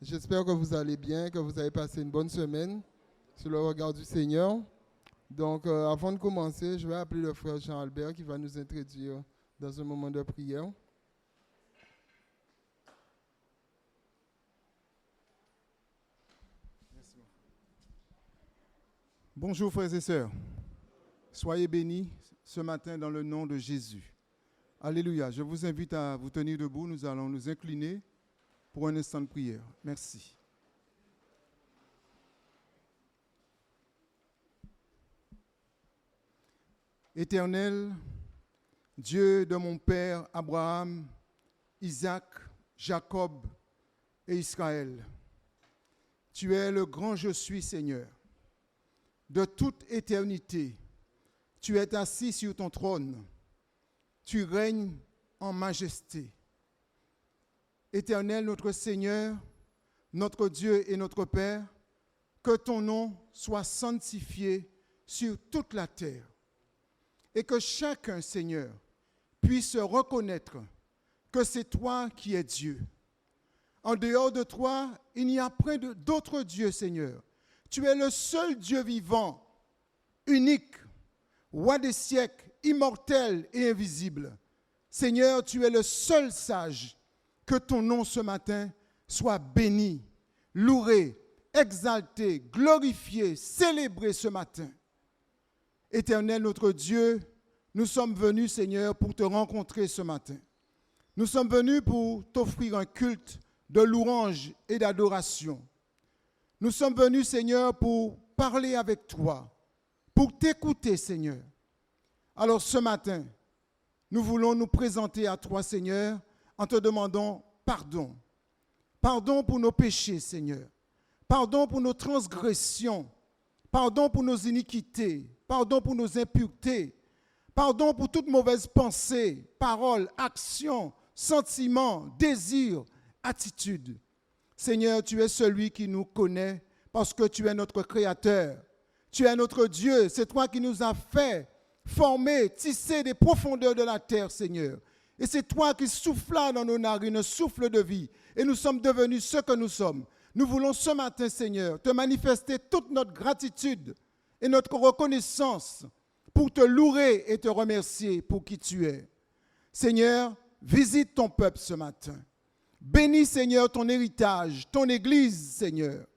J'espère que vous allez bien, que vous avez passé une bonne semaine sur le regard du Seigneur. Donc, avant de commencer, je vais appeler le frère Jean-Albert qui va nous introduire dans un moment de prière. Bonjour frères et sœurs, soyez bénis ce matin dans le nom de Jésus. Alléluia, je vous invite à vous tenir debout, nous allons nous incliner pour un instant de prière. Merci. Éternel, Dieu de mon père Abraham, Isaac, Jacob et Israël, tu es le grand je suis Seigneur. De toute éternité, tu es assis sur ton trône. Tu règnes en majesté. Éternel, notre Seigneur, notre Dieu et notre Père, que ton nom soit sanctifié sur toute la terre. Et que chacun, Seigneur, puisse reconnaître que c'est toi qui es Dieu. En dehors de toi, il n'y a point d'autre Dieu, Seigneur. Tu es le seul Dieu vivant, unique, roi des siècles, immortel et invisible. Seigneur, tu es le seul sage. Que ton nom ce matin soit béni, loué, exalté, glorifié, célébré ce matin. Éternel notre Dieu, nous sommes venus, Seigneur, pour te rencontrer ce matin. Nous sommes venus pour t'offrir un culte de louange et d'adoration. Nous sommes venus, Seigneur, pour parler avec toi, pour t'écouter, Seigneur. Alors ce matin, nous voulons nous présenter à toi, Seigneur, en te demandant pardon. Pardon pour nos péchés, Seigneur. Pardon pour nos transgressions. Pardon pour nos iniquités. Pardon pour nos impuretés. Pardon pour toute mauvaise pensée, parole, action, sentiment, désir, attitude. Seigneur, tu es celui qui nous connaît parce que tu es notre Créateur. Tu es notre Dieu. C'est toi qui nous as fait, formés, tissés des profondeurs de la terre, Seigneur. Et c'est toi qui soufflas dans nos narines un souffle de vie. Et nous sommes devenus ce que nous sommes. Nous voulons ce matin, Seigneur, te manifester toute notre gratitude et notre reconnaissance pour te louer et te remercier pour qui tu es. Seigneur, visite ton peuple ce matin. Bénis, Seigneur, ton héritage, ton Église, Seigneur.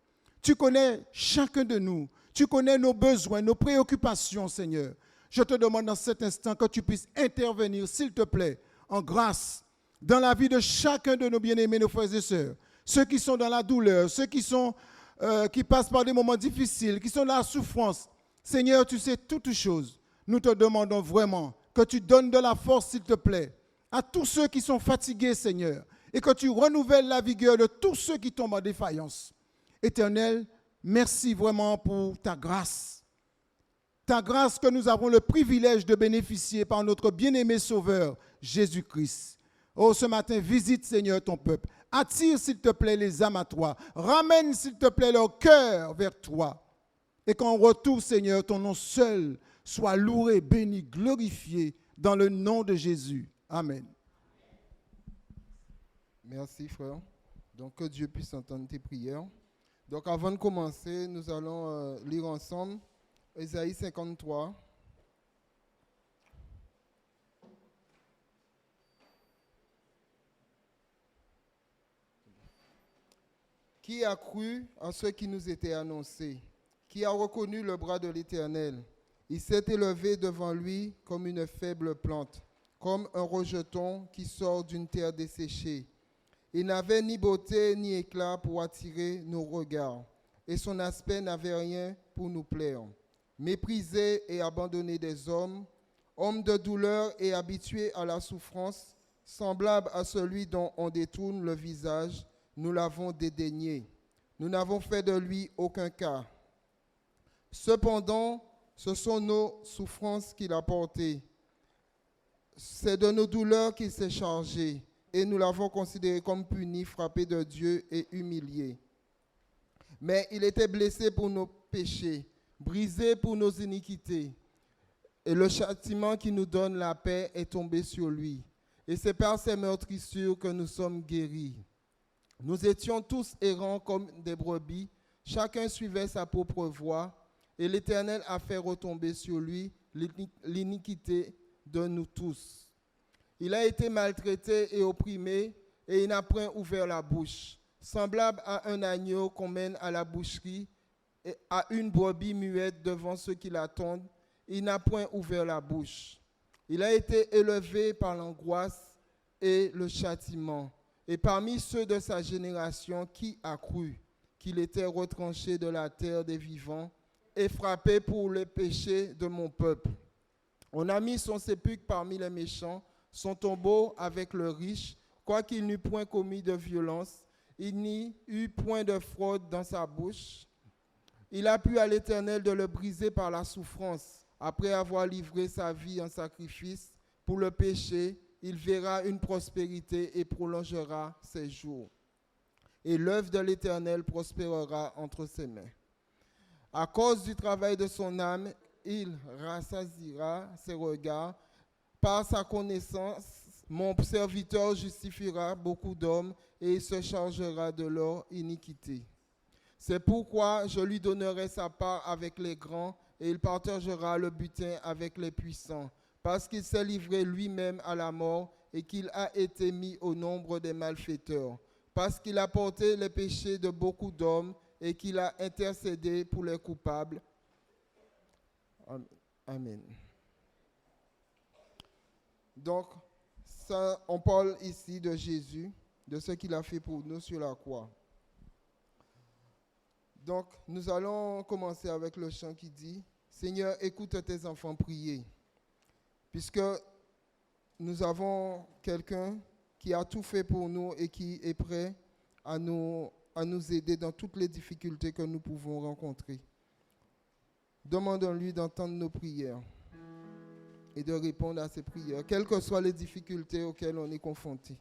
Tu connais chacun de nous. Tu connais nos besoins, nos préoccupations, Seigneur. Je te demande dans cet instant que tu puisses intervenir, s'il te plaît, en grâce, dans la vie de chacun de nos bien-aimés, nos frères et sœurs. Ceux qui sont dans la douleur, ceux qui passent par des moments difficiles, qui sont dans la souffrance. Seigneur, tu sais toutes choses. Nous te demandons vraiment que tu donnes de la force, s'il te plaît, à tous ceux qui sont fatigués, Seigneur, et que tu renouvelles la vigueur de tous ceux qui tombent en défaillance. Éternel, merci vraiment pour ta grâce. Ta grâce que nous avons le privilège de bénéficier par notre bien-aimé Sauveur, Jésus-Christ. Oh, ce matin, visite, Seigneur, ton peuple. Attire, s'il te plaît, les âmes à toi. Ramène, s'il te plaît, leur cœur vers toi. Et qu'en retour, Seigneur, ton nom seul soit loué, béni, glorifié dans le nom de Jésus. Amen. Merci, frère. Donc, que Dieu puisse entendre tes prières. Donc, avant de commencer, nous allons lire ensemble Ésaïe 53. Qui a cru en ce qui nous était annoncé? Qui a reconnu le bras de l'Éternel? Il s'est élevé devant lui comme une faible plante, comme un rejeton qui sort d'une terre desséchée. Il n'avait ni beauté ni éclat pour attirer nos regards, et son aspect n'avait rien pour nous plaire. Méprisé et abandonné des hommes, homme de douleur et habitué à la souffrance, semblable à celui dont on détourne le visage, nous l'avons dédaigné. Nous n'avons fait de lui aucun cas. Cependant, ce sont nos souffrances qu'il a portées. C'est de nos douleurs qu'il s'est chargé, et nous l'avons considéré comme puni, frappé de Dieu et humilié. Mais il était blessé pour nos péchés, brisé pour nos iniquités. Et le châtiment qui nous donne la paix est tombé sur lui. Et c'est par ses meurtrissures que nous sommes guéris. Nous étions tous errants comme des brebis, chacun suivait sa propre voie, et l'Éternel a fait retomber sur lui l'iniquité de nous tous. Il a été maltraité et opprimé, et il n'a point ouvert la bouche. Semblable à un agneau qu'on mène à la boucherie, et à une brebis muette devant ceux qui l'attendent, il n'a point ouvert la bouche. Il a été élevé par l'angoisse et le châtiment. Et parmi ceux de sa génération, qui a cru qu'il était retranché de la terre des vivants et frappé pour les péchés de mon peuple? On a mis son sépulcre parmi les méchants, son tombeau avec le riche, quoiqu'il n'eût point commis de violence, il n'y eut point de fraude dans sa bouche. Il a plu à l'Éternel de le briser par la souffrance. Après avoir livré sa vie en sacrifice pour le péché, il verra une prospérité et prolongera ses jours. Et l'œuvre de l'Éternel prospérera entre ses mains. À cause du travail de son âme, il rassasiera ses regards. Par sa connaissance, mon serviteur justifiera beaucoup d'hommes et il se chargera de leur iniquité. C'est pourquoi je lui donnerai sa part avec les grands et il partagera le butin avec les puissants, parce qu'il s'est livré lui-même à la mort et qu'il a été mis au nombre des malfaiteurs, parce qu'il a porté les péchés de beaucoup d'hommes et qu'il a intercédé pour les coupables. Amen. Donc, ça, on parle ici de Jésus, de ce qu'il a fait pour nous sur la croix. Donc, nous allons commencer avec le chant qui dit « Seigneur, écoute tes enfants prier ». Puisque nous avons quelqu'un qui a tout fait pour nous et qui est prêt à nous aider dans toutes les difficultés que nous pouvons rencontrer. Demandons-lui d'entendre nos prières et de répondre à ces prières, quelles que soient les difficultés auxquelles on est confronté.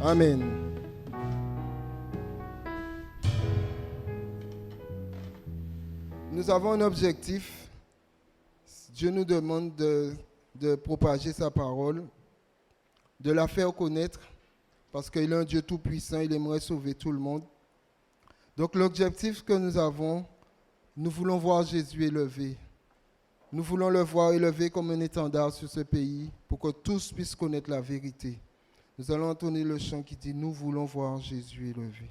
Amen. Nous avons un objectif. Dieu nous demande de propager sa parole, de la faire connaître, parce qu'il est un Dieu tout-puissant, il aimerait sauver tout le monde. Donc l'objectif que nous avons, nous voulons voir Jésus élevé. Nous voulons le voir élevé comme un étendard sur ce pays pour que tous puissent connaître la vérité. Nous allons entonner le chant qui dit « Nous voulons voir Jésus élevé ».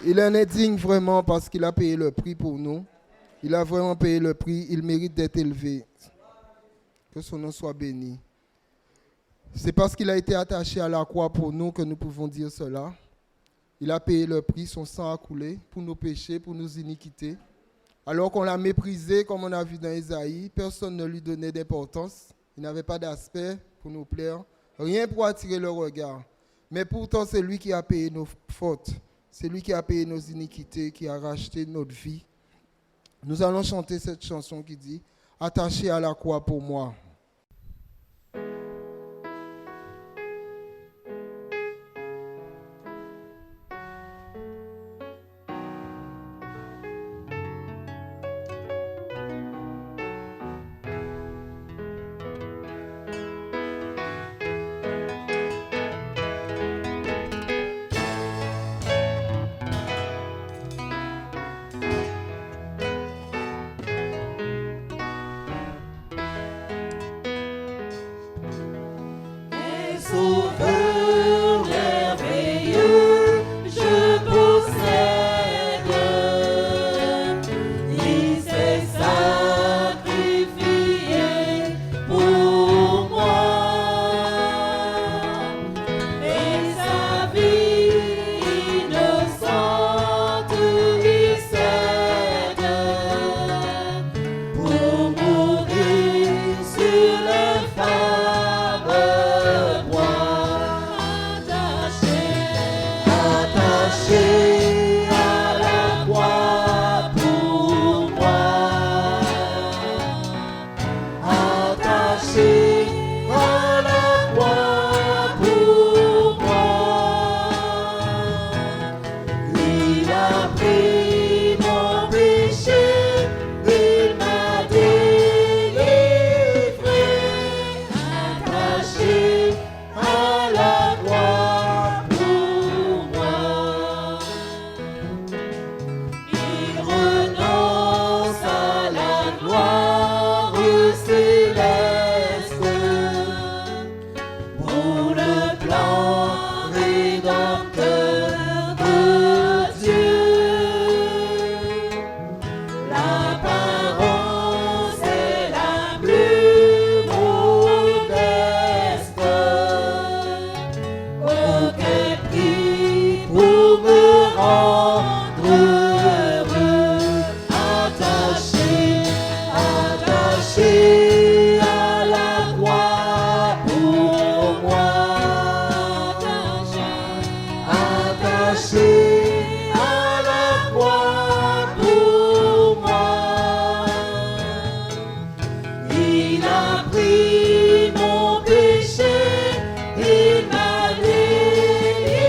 Il en est digne vraiment parce qu'il a payé le prix pour nous. Il a vraiment payé le prix. Il mérite d'être élevé. Que son nom soit béni. C'est parce qu'il a été attaché à la croix pour nous que nous pouvons dire cela. Il a payé le prix, son sang a coulé pour nos péchés, pour nos iniquités. Alors qu'on l'a méprisé, comme on a vu dans Isaïe, personne ne lui donnait d'importance. Il n'avait pas d'aspect pour nous plaire, rien pour attirer le regard. Mais pourtant, c'est lui qui a payé nos fautes. C'est lui qui a payé nos iniquités, qui a racheté notre vie. Nous allons chanter cette chanson qui dit « Attaché à la croix pour moi ». Sauveur merveilleux, je possède. Il s'est sacrifié pour moi. Et sa vie innocente il cède pour mourir sur le fameux bois. Attaché à la croix pour moi. Attaché à la croix pour moi. Il a pris mon péché, il m'a délivré. Attaché à la croix pour moi. Il renonce à la gloire céleste pour le plan rédempteur de Dieu. L'apparence est la plus modeste. Aucun prix pour me rendre heureux. Attaché à la croix pour moi. Attaché à la croix pour moi. Il a pris mon péché, il m'a délivré.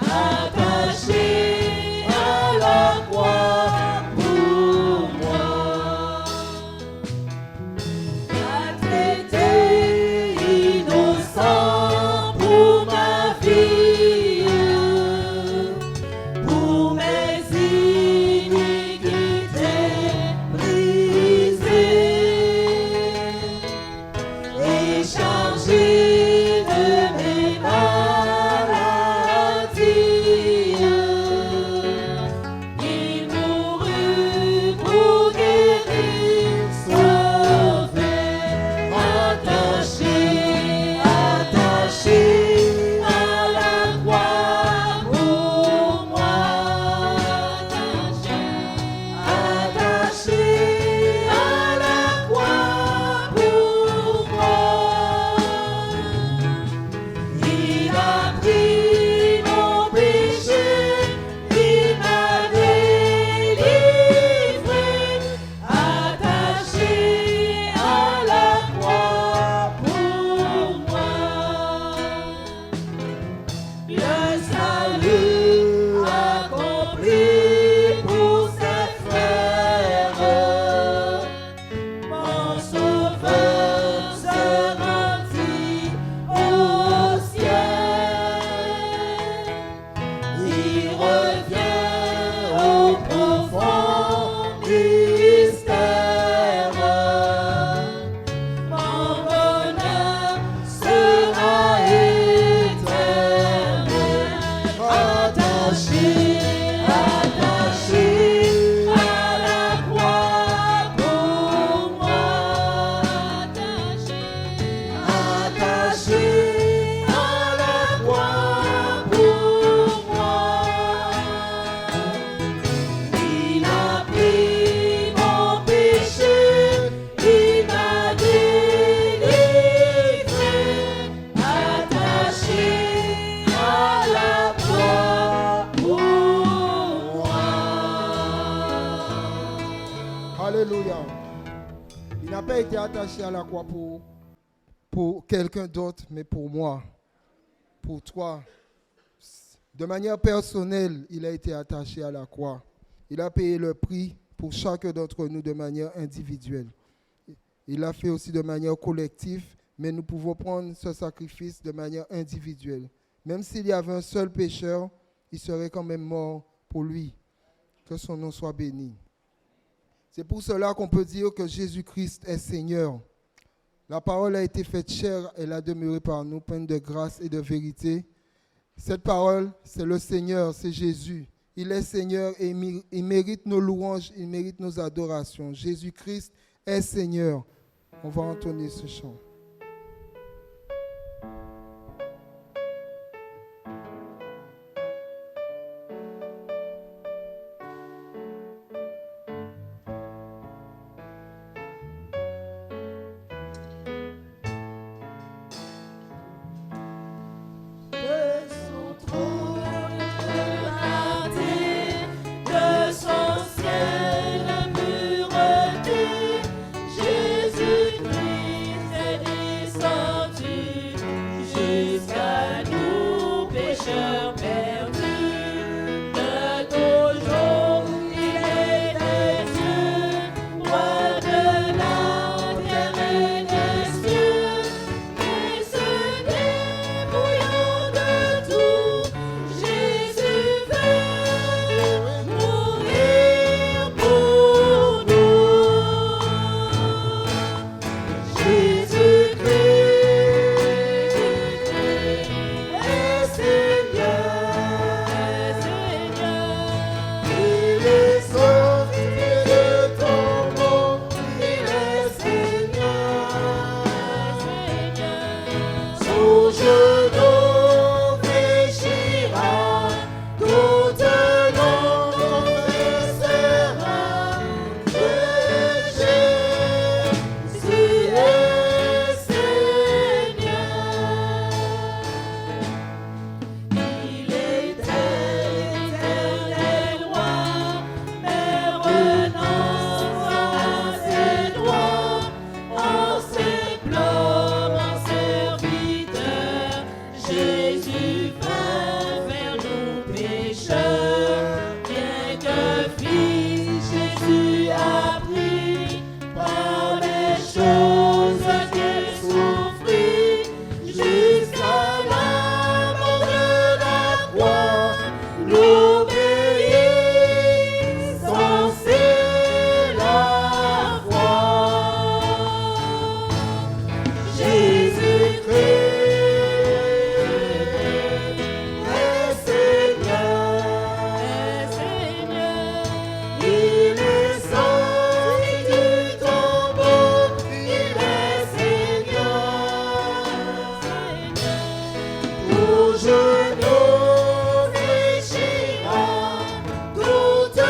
Attaché à la croix pour moi. A traité innocent pour ma vie, pour mes iniquités brisées et chargé de mes maladies. Il mourut pour guérir, sauver. Attaché à la croix pour moi. Attaché à la croix pour moi. Il a pris mon péché, il m'a délivré. Attaché à la croix pour moi. Le salut accompli pour ses frères. Mon sauveur se rendit au ciel. Il revient au profond mystère. Mon bonheur sera éternel. Attaché à la croix pour moi. Attaché à la croix pour moi. Il a pris mon péché, il m'a délivré. Attaché à la croix pour moi. Alléluia. Il n'a pas été attaché à la croix pour quelqu'un d'autre, mais pour moi, pour toi. De manière personnelle, il a été attaché à la croix. Il a payé le prix pour chacun d'entre nous de manière individuelle. Il l'a fait aussi de manière collective, mais nous pouvons prendre ce sacrifice de manière individuelle. Même s'il y avait un seul pécheur, il serait quand même mort pour lui. Que son nom soit béni. C'est pour cela qu'on peut dire que Jésus-Christ est Seigneur. La parole a été faite chair, elle a demeuré par nous, pleine de grâce et de vérité. Cette parole, c'est le Seigneur, c'est Jésus. Il est Seigneur et il mérite nos louanges, il mérite nos adorations. Jésus-Christ est Seigneur. On va entonner ce chant. De son ciel pureté, Jésus-Christ est descendu jusqu'à nous pécheurs perdus. De nos jours, il est des cieux, roi de la terre et des cieux, et se débrouillant de tout, Jésus veut mourir pour nous. Jésus-Christ est Seigneur, il est sorti de tombeau, il est Seigneur, son genou fléchira, toute langue confessera que Jésus est Seigneur. Il est éternel roi, mais renonce à ses droits, en simple homme, en serviteur. Jésus vint vers nous pécheurs, bien que fils, Jésus a pris par les choses qu'il souffrit, jusqu'à la mort de la croix, l'obéissance et la foi. Jésus-Christ est Seigneur, il est sorti du tombeau, il est Seigneur, tout genou fléchira, toute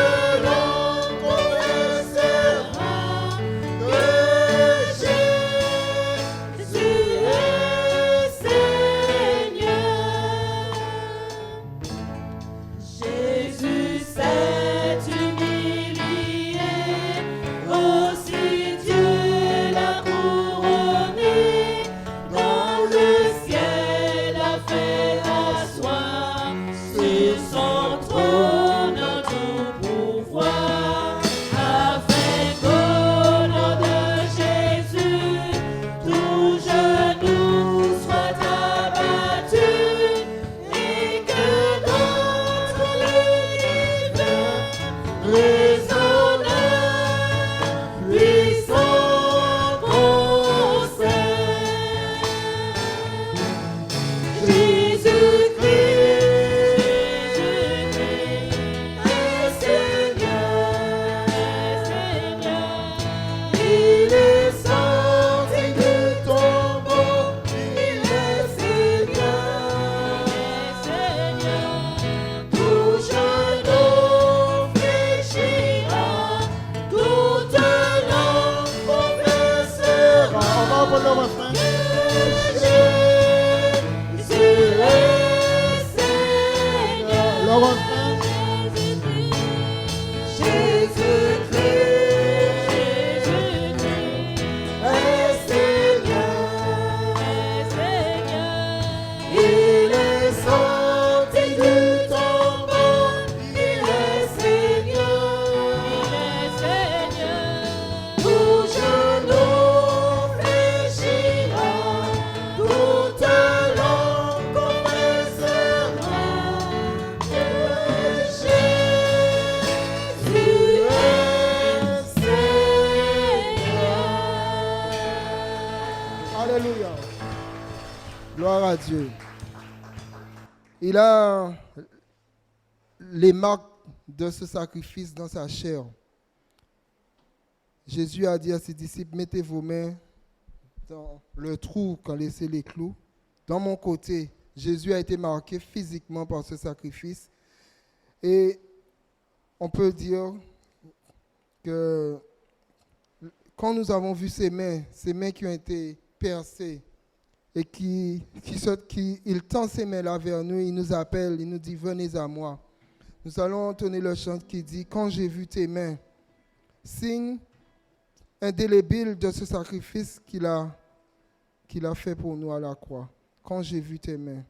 langue confessera que Jésus est Seigneur. Jésus s'est humilié, aussi Dieu l'a couronné, dans le ciel a fait asseoir sur son trône un tout pouvoir, afin qu'au nom de Jésus, tout genou soit abattu, et que dans tout l'univers résonne puissant concert. Jésus-Christ est Seigneur, il est sorti du tombeau, il est Seigneur, tout genou fléchira, toute langue confessera que Jésus est Seigneur. Jésus-Christ est Seigneur, il est sorti du tombeau, il est Seigneur, tout genou fléchira, Alléluia. Gloire à Dieu. Il a les marques de ce sacrifice dans sa chair. Jésus a dit à ses disciples, mettez vos mains dans le trou qu'ont laissé les clous. Dans mon côté, Jésus a été marqué physiquement par ce sacrifice. Et on peut dire que quand nous avons vu ces mains qui ont été percées, et il tend ses mains-là vers nous, il nous appelle, il nous dit, venez à moi. Nous allons entonner le chant qui dit, quand j'ai vu tes mains, signe indélébile de ce sacrifice qu'il a fait pour nous à la croix. Quand j'ai vu tes mains.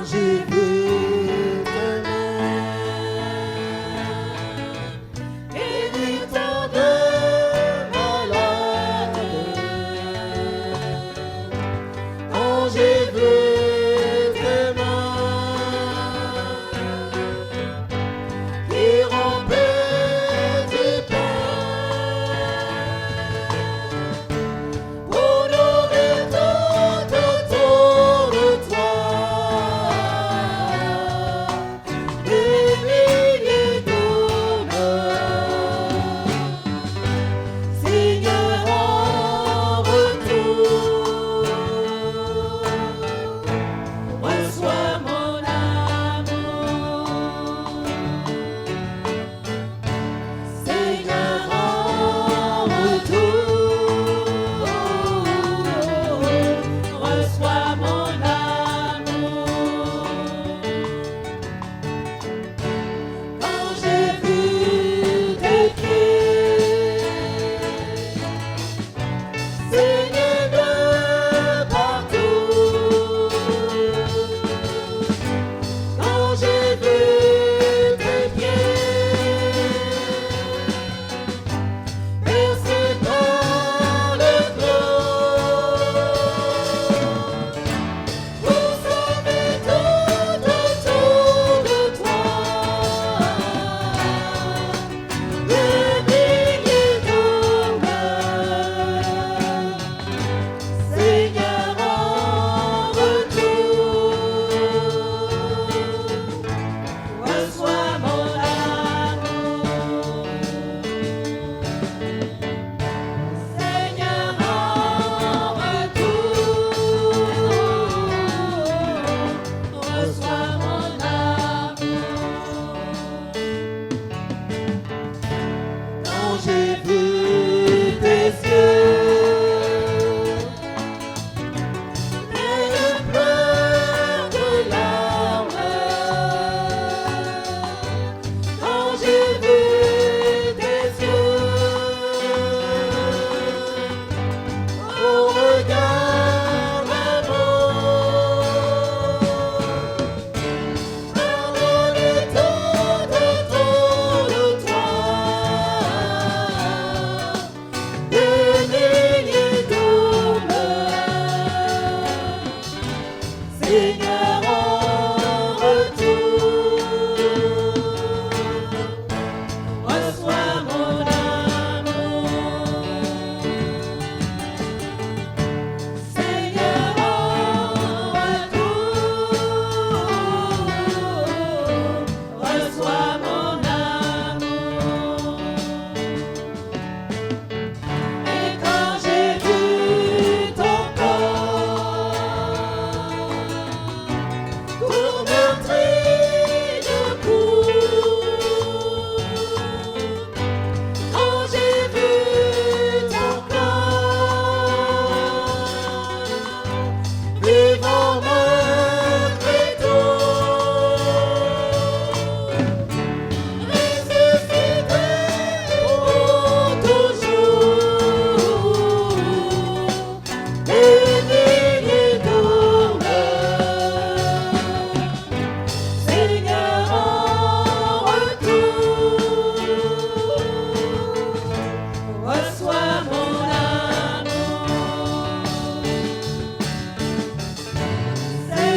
J'ai vu tes mains, guérissant de malades. Quand j'ai vu tes mains, qui rompaient du pain, pour nourrir tout autour de toi.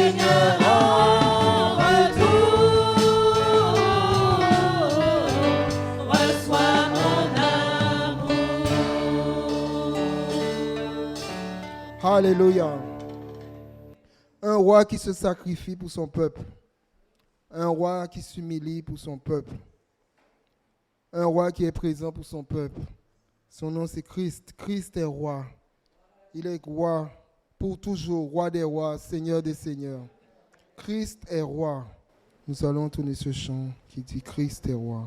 Seigneur en retour, reçois mon amour. Alléluia. Un roi qui se sacrifie pour son peuple. Un roi qui s'humilie pour son peuple. Un roi qui est présent pour son peuple. Son nom c'est Christ. Christ est roi. Il est roi pour toujours, roi des rois, Seigneur des seigneurs. Christ est roi. Nous allons entonner ce chant qui dit Christ est roi.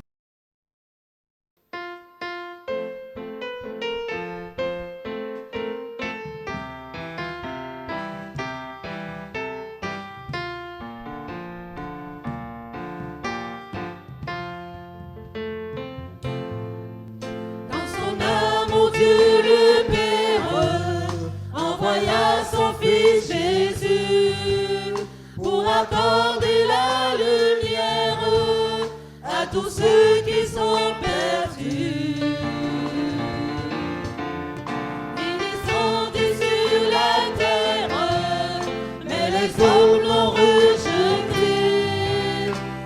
Dans son amour, Dieu le Père envoya son Fils Jésus pour accorder la lumière à tous ceux qui sont perdus. Il descendit sur la terre, mais les hommes l'ont rejeté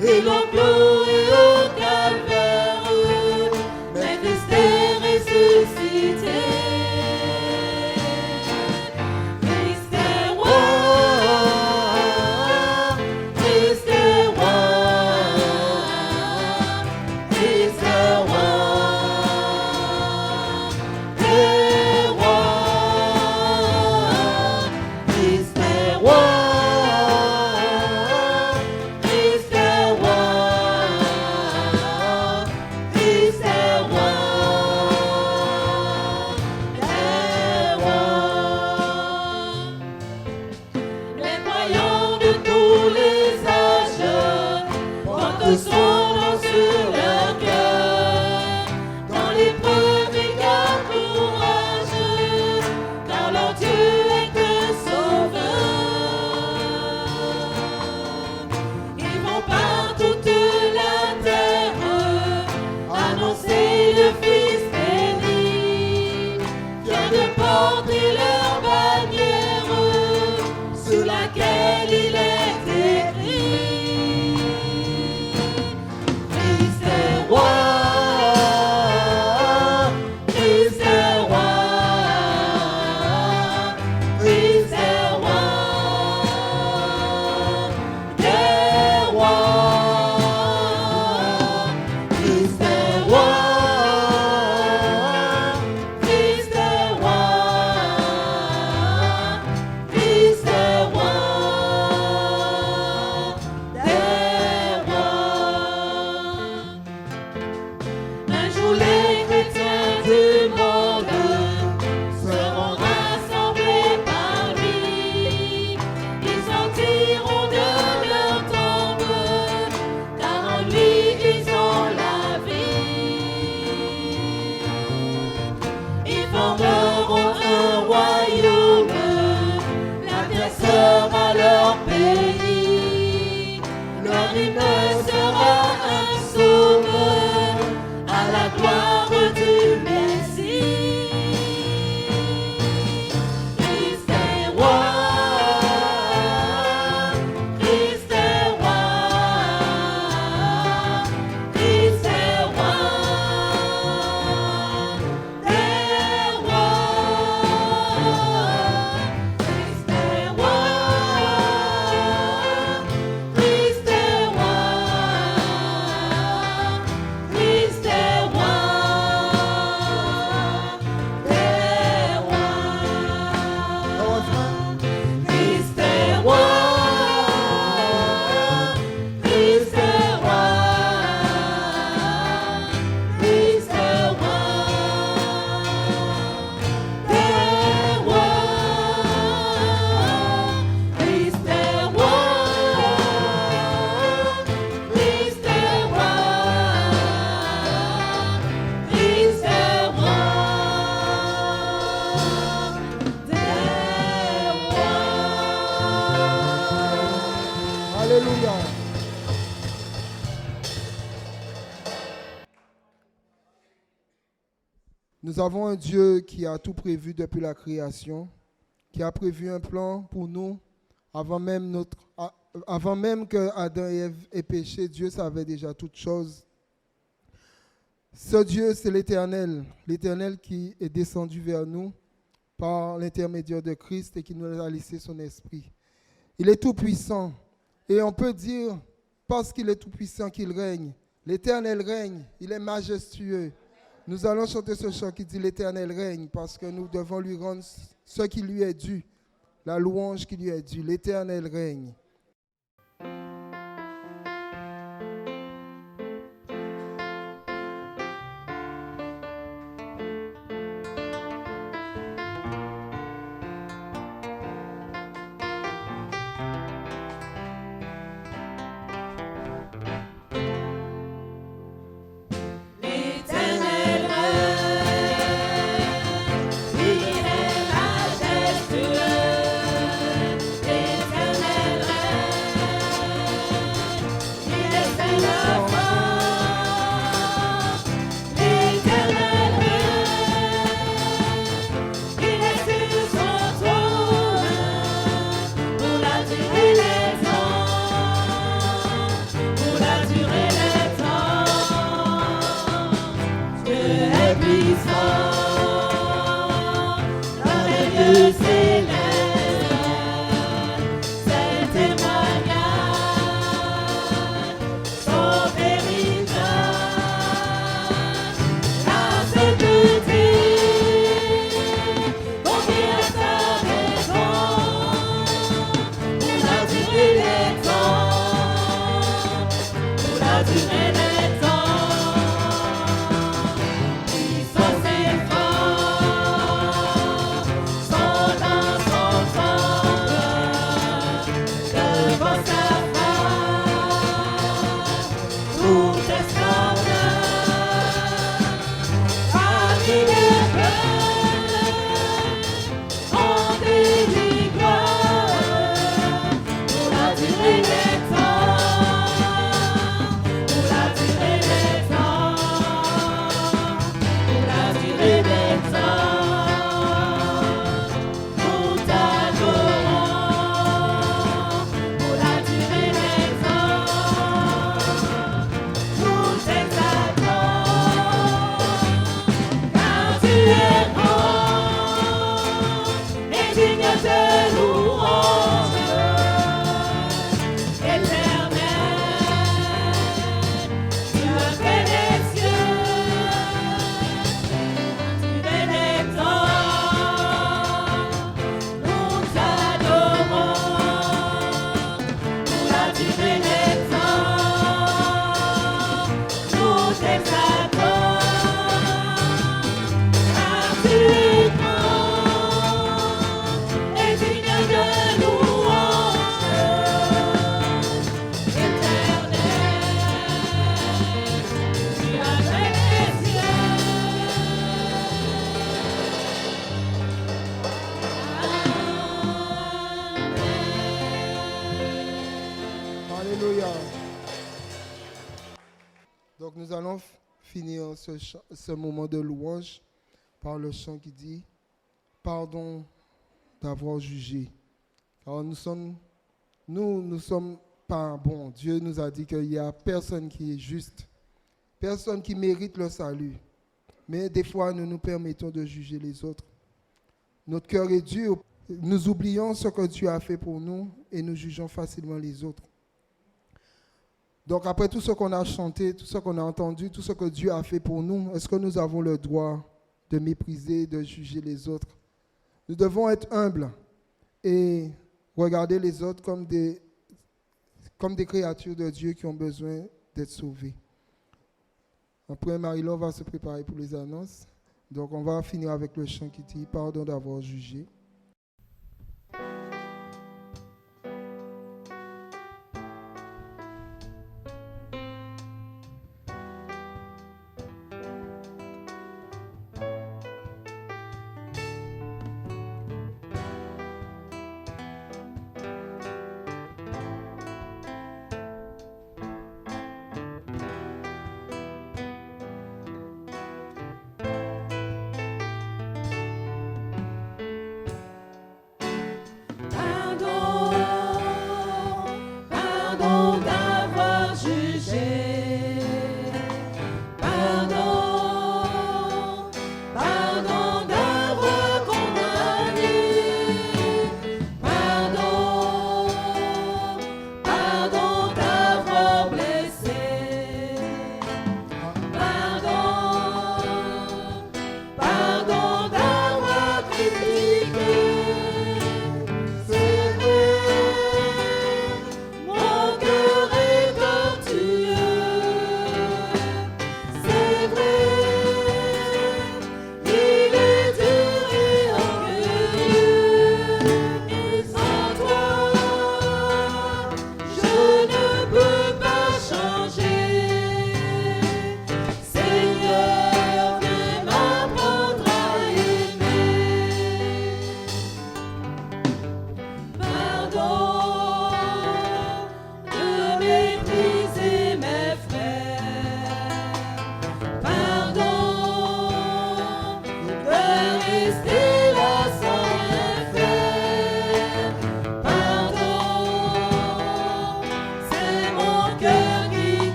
et l'ont cloué au calvaire. Mais Christ est ressuscité. Christ est roi, Christ est roi, Christ est roi, est roi, Christ est roi, Christ est roi, Christ est roi, est roi. Les croyants de tous les âges portent son nom sur leur cœur. Dans l'épreuve, ils gardent courage, car leur Dieu est un sauveur. Ils vont par toute la terre annoncer le Fils béni, fiers de porter leur bannière sur laquelle il est écrit. Christ est roi, Christ est roi, Christ est roi, des rois. Christ est roi, Christ est roi, Christ est roi, des rois. Un jour les chrétiens du monde seront rassemblés par lui. Ils sortiront de leur tombe, car en lui ils ont la vie. Ils formeront un royaume, la terre sera leur pays. Leur hymne sera un psaume à la gloire du Messie. Christ est roi, Christ est roi, Christ est roi, des rois. Christ est roi, Christ est roi, Christ est roi, des rois. Christ est roi, Christ est roi, Christ est roi, des rois. Christ est roi, Christ est roi, Christ est roi, des rois. Alléluia. Nous avons un Dieu qui a tout prévu depuis la création, qui a prévu un plan pour nous Avant même que Adam et Ève aient péché, Dieu savait déjà toutes choses. Ce Dieu, c'est l'Éternel, l'Éternel qui est descendu vers nous par l'intermédiaire de Christ et qui nous a laissé son esprit. Il est tout-puissant et on peut dire, parce qu'il est tout-puissant, qu'il règne. L'Éternel règne, il est majestueux. Nous allons chanter ce chant qui dit l'Éternel règne parce que nous devons lui rendre ce qui lui est dû, la louange qui lui est due. L'Éternel règne. L'Éternel règne, il est majestueux. L'Éternel règne, il est très fort. L'Éternel règne, il est sur son trône pour la durée des temps, pour la durée des temps. Dieu est puissant dans les lieux célestes, ses témoignages sont véritables. La sainteté convient à sa maison pour la durée des temps, pour la durée des temps. Puissance et force sont dans son temple, devant sa face, tout est splendeur. Parmi les peuples, rendez-lui gloire, pour la durée des temps, pour la durée des temps, pour la durée des temps. Nous t'adorons, pour la durée des temps. Nous t'exaltons, car tu es grand et digne de louange. Éternel, tu as fait les cieux, tu es les temps. Nous t'adorons, pour la durée des temps. Nous t'exaltons, car tu es grand et digne de louange. Éternel, tu as fait les cieux. Alléluia. Donc nous allons finir ce moment de louange par le chant qui dit « Pardon d'avoir jugé ». Alors nous sommes pas bons. Dieu nous a dit qu'il n'y a personne qui est juste, personne qui mérite le salut. Mais des fois, nous nous permettons de juger les autres. Notre cœur est dur. Nous oublions ce que Dieu a fait pour nous et nous jugeons facilement les autres. Donc après tout ce qu'on a chanté, tout ce qu'on a entendu, tout ce que Dieu a fait pour nous, est-ce que nous avons le droit de mépriser, de juger les autres? Nous devons être humbles et regarder les autres comme des créatures de Dieu qui ont besoin d'être sauvées. Après, Marie-Laure va se préparer pour les annonces. Donc on va finir avec le chant qui dit « Pardon d'avoir jugé ».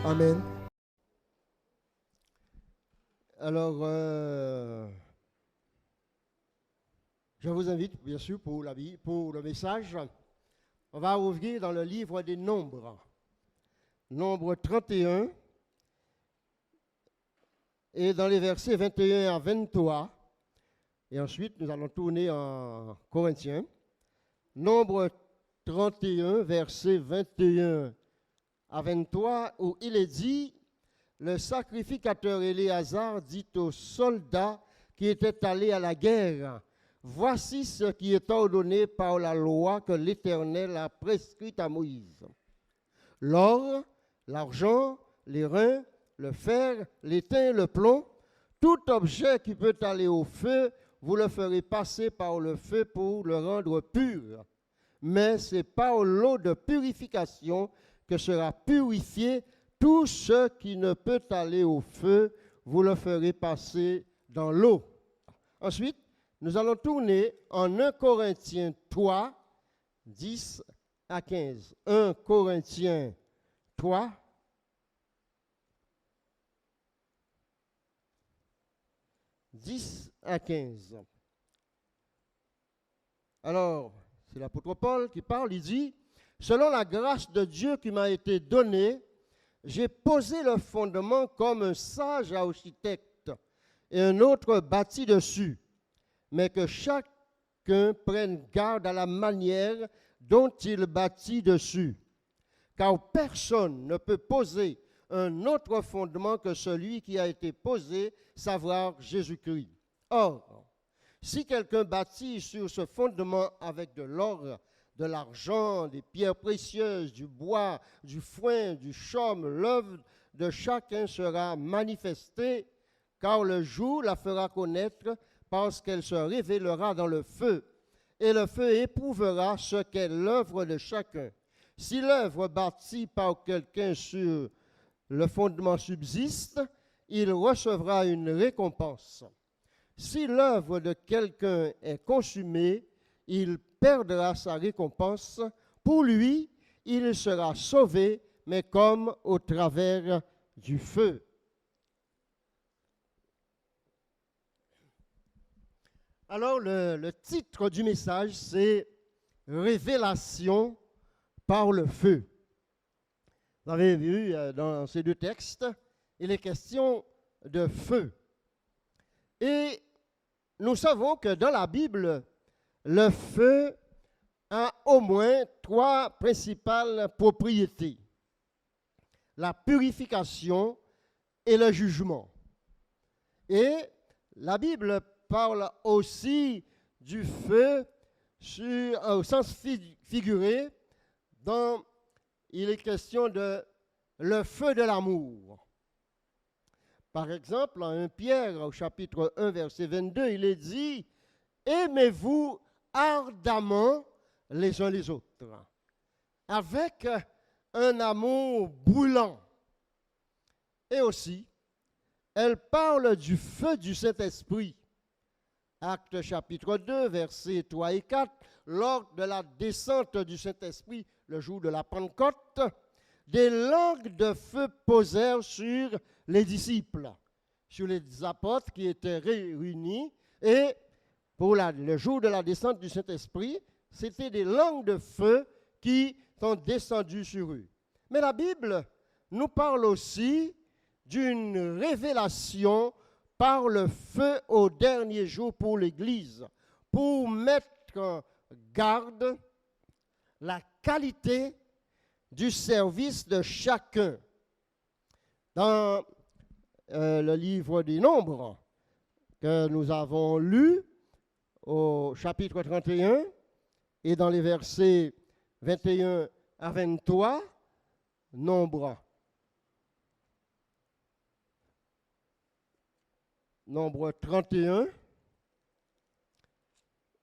Amen. Alors, je vous invite, bien sûr, pour le message. On va ouvrir dans le livre des Nombres. Nombre 31. Et dans les versets 21 à 23. Et ensuite, nous allons tourner en Corinthiens. Nombre 31, versets 21 à 23, où il est dit, le sacrificateur Éléazar dit aux soldats qui étaient allés à la guerre, voici ce qui est ordonné par la loi que l'Éternel a prescrite à Moïse. L'or, l'argent, les reins, le fer, l'étain, le plomb, tout objet qui peut aller au feu, vous le ferez passer par le feu pour le rendre pur. Mais c'est par l'eau de purification que sera purifié tout ce qui ne peut aller au feu, vous le ferez passer dans l'eau. Ensuite, nous allons tourner en 1 Corinthiens 3, 10 à 15. 1 Corinthiens 3, 10 à 15. Alors, c'est l'apôtre Paul qui parle, il dit, « Selon la grâce de Dieu qui m'a été donnée, j'ai posé le fondement comme un sage architecte et un autre bâti dessus, mais que chacun prenne garde à la manière dont il bâtit dessus. Car personne ne peut poser un autre fondement que celui qui a été posé, savoir Jésus-Christ. Or, si quelqu'un bâtit sur ce fondement avec de l'or, de l'argent, des pierres précieuses, du bois, du foin, du chaume, l'œuvre de chacun sera manifestée, car le jour la fera connaître, parce qu'elle se révélera dans le feu, et le feu éprouvera ce qu'est l'œuvre de chacun. Si l'œuvre bâtie par quelqu'un sur le fondement subsiste, il recevra une récompense. Si l'œuvre de quelqu'un est consumée, il perdra sa récompense. Pour lui, il sera sauvé, mais comme au travers du feu. Alors, le titre du message, c'est « Révélation par le feu ». Vous avez vu dans ces deux textes, il est question de feu. Et nous savons que dans la Bible, le feu a au moins trois principales propriétés. La purification et le jugement. Et la Bible parle aussi du feu au sens figuré, dont il est question de le feu de l'amour. Par exemple, en 1 Pierre, au chapitre 1, verset 22, il est dit « Aimez-vous ardemment les uns les autres, avec un amour brûlant. » Et aussi, elle parle du feu du Saint-Esprit. Actes chapitre 2, versets 3 et 4, lors de la descente du Saint-Esprit, le jour de la Pentecôte, des langues de feu posèrent sur les disciples, sur les apôtres qui étaient réunis, et pour le jour de la descente du Saint-Esprit, c'était des langues de feu qui sont descendues sur eux. Mais la Bible nous parle aussi d'une révélation par le feu au dernier jour pour l'Église, pour mettre en garde la qualité du service de chacun. Dans le livre des Nombres que nous avons lu au chapitre 31 et dans les versets 21 à 23, Nombre 31,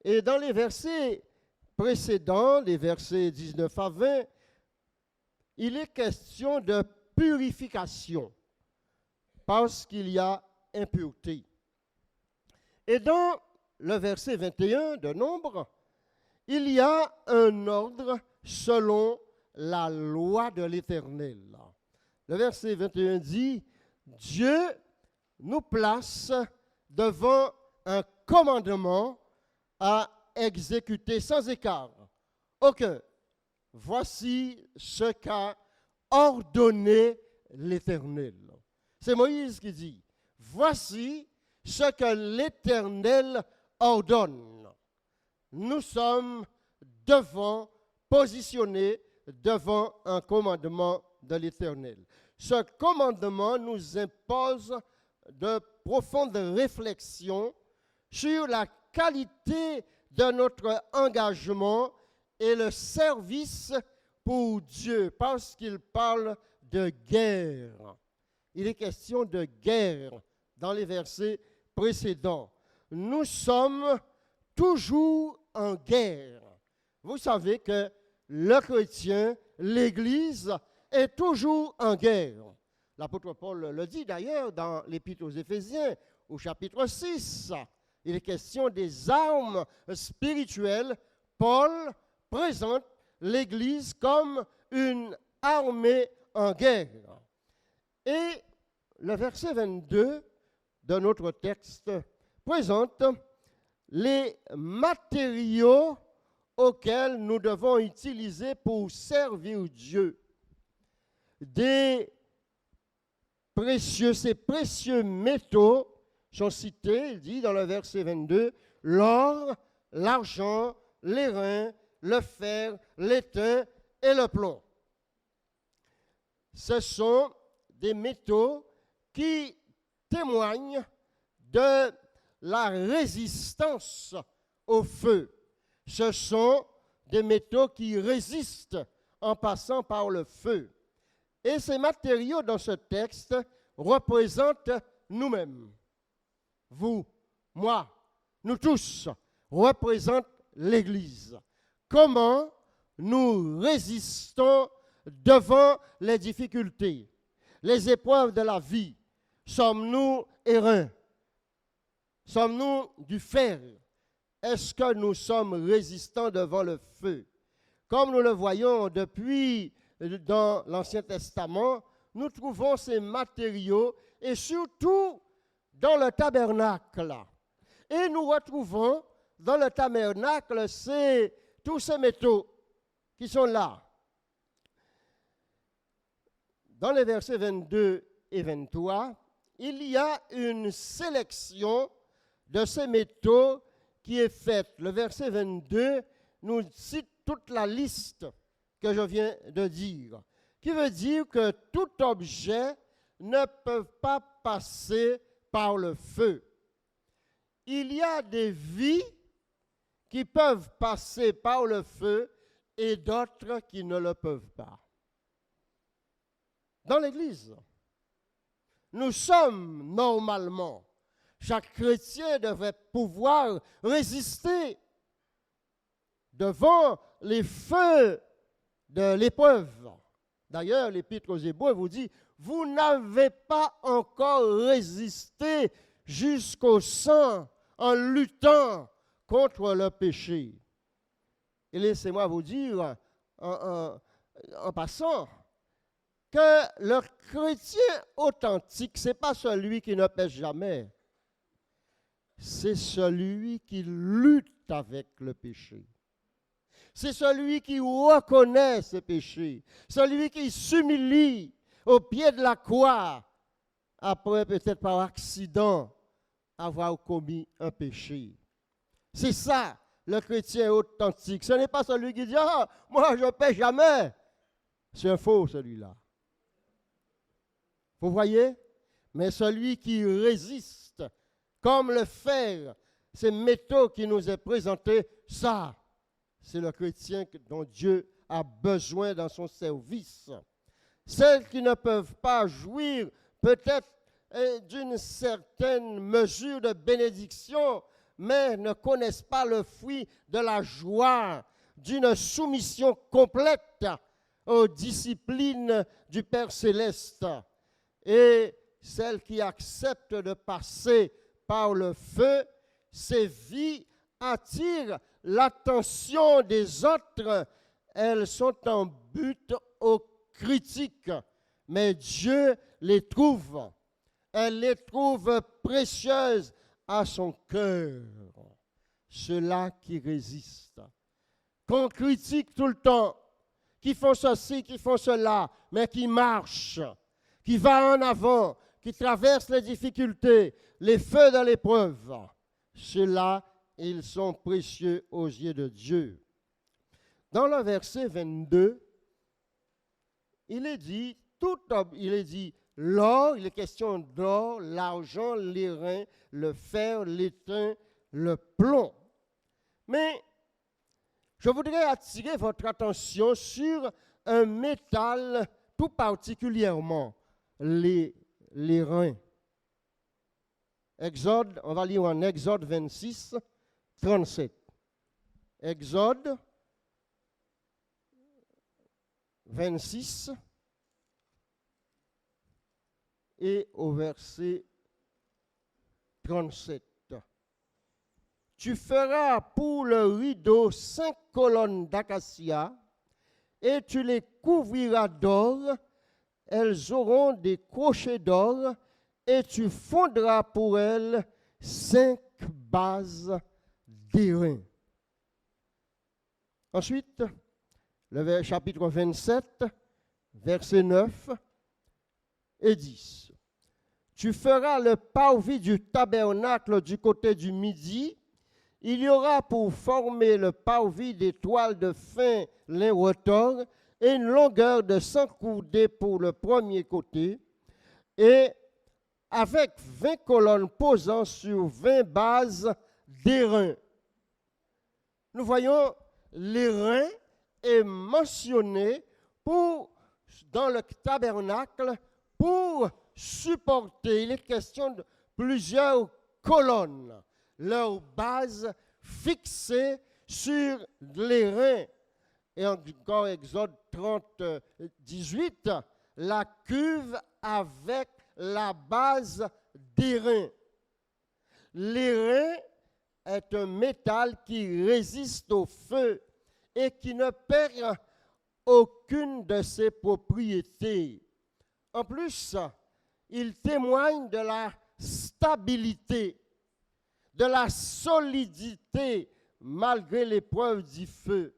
et dans les versets précédents, les versets 19 à 20, il est question de purification parce qu'il y a impureté. Et dans le verset 21 de Nombre, il y a un ordre selon la loi de l'Éternel. Le verset 21 dit, Dieu nous place devant un commandement à exécuter sans écart. Ok, voici ce qu'a ordonné l'Éternel. C'est Moïse qui dit, voici ce que l'Éternel ordonne. Nous sommes positionnés devant un commandement de l'Éternel. Ce commandement nous impose de profondes réflexions sur la qualité de notre engagement et le service pour Dieu, parce qu'il parle de guerre. Il est question de guerre dans les versets précédents. Nous sommes toujours en guerre. Vous savez que le chrétien, l'Église, est toujours en guerre. L'apôtre Paul le dit d'ailleurs dans l'Épître aux Éphésiens, au chapitre 6. Il est question des armes spirituelles. Paul présente l'Église comme une armée en guerre. Et le verset 22 de notre texte présente les matériaux auxquels nous devons utiliser pour servir Dieu. Ces précieux métaux sont cités, il dit dans le verset 22, l'or, l'argent, l'airain, le fer, l'étain et le plomb. Ce sont des métaux qui témoignent de la résistance au feu. Ce sont des métaux qui résistent en passant par le feu. Et ces matériaux dans ce texte représentent nous-mêmes. Vous, moi, nous tous représentent l'Église. Comment nous résistons devant les difficultés, les épreuves de la vie? Sommes-nous airains? Sommes-nous du fer? Est-ce que nous sommes résistants devant le feu? Comme nous le voyons depuis dans l'Ancien Testament, nous trouvons ces matériaux et surtout dans le tabernacle. Et nous retrouvons dans le tabernacle tous ces métaux qui sont là. Dans les versets 22 et 23, il y a une sélection de ces métaux qui est faite. Le verset 22 nous cite toute la liste que je viens de dire, qui veut dire que tout objet ne peut pas passer par le feu. Il y a des vies qui peuvent passer par le feu et d'autres qui ne le peuvent pas. Dans l'Église, nous sommes normalement, chaque chrétien devrait pouvoir résister devant les feux de l'épreuve. D'ailleurs, l'Épître aux Hébreux vous dit, vous n'avez pas encore résisté jusqu'au sang en luttant contre le péché. Et laissez-moi vous dire, en passant, que le chrétien authentique, ce n'est pas celui qui ne pêche jamais, c'est celui qui lutte avec le péché. C'est celui qui reconnaît ses péchés, celui qui s'humilie au pied de la croix, après peut-être par accident avoir commis un péché. C'est ça, le chrétien authentique. Ce n'est pas celui qui dit « Ah, moi je ne pêche jamais ». C'est un faux celui-là. Vous voyez? Mais celui qui résiste, comme le fer, ces métaux qui nous est présenté, ça, c'est le chrétien dont Dieu a besoin dans son service. Celles qui ne peuvent pas jouir peut-être d'une certaine mesure de bénédiction, mais ne connaissent pas le fruit de la joie, d'une soumission complète aux disciplines du Père Céleste. Et celles qui acceptent de passer par le feu, ces vies attirent l'attention des autres. Elles sont en but aux critiques, mais Dieu les trouve. Elle les trouve précieuses à son cœur. Ceux-là qui résistent, qu'on critique tout le temps, qui font ceci, qui font cela, mais qui marchent, qui vont en avant, qui traversent les difficultés, les feux de l'épreuve. Ceux-là, ils sont précieux aux yeux de Dieu. Dans le verset 22, il est dit l'or, il est question d'or, l'argent, l'airain, le fer, l'étain, le plomb. Mais je voudrais attirer votre attention sur un métal tout particulièrement, l'airain. Exode, on va lire en Exode 26, 37. Exode 26 et au verset 37. Tu feras pour le rideau 5 colonnes d'acacia et tu les couvriras d'or. Elles auront des crochets d'or et tu fondras pour elles 5 bases d'airain. Ensuite, le chapitre 27, versets 9 et 10. Tu feras le parvis du tabernacle du côté du midi. Il y aura pour former le parvis des toiles de fin lin retors et une longueur de 100 coudées pour le premier côté, et avec 20 colonnes posant sur 20 bases d'airain. Nous voyons l'airain est mentionné dans le tabernacle pour supporter. Il est question de plusieurs colonnes, leur base fixée sur l'airain. Et encore Exode 30, 18, la cuve avec la base d'airain. L'airain est un métal qui résiste au feu et qui ne perd aucune de ses propriétés. En plus, il témoigne de la stabilité, de la solidité malgré l'épreuve du feu.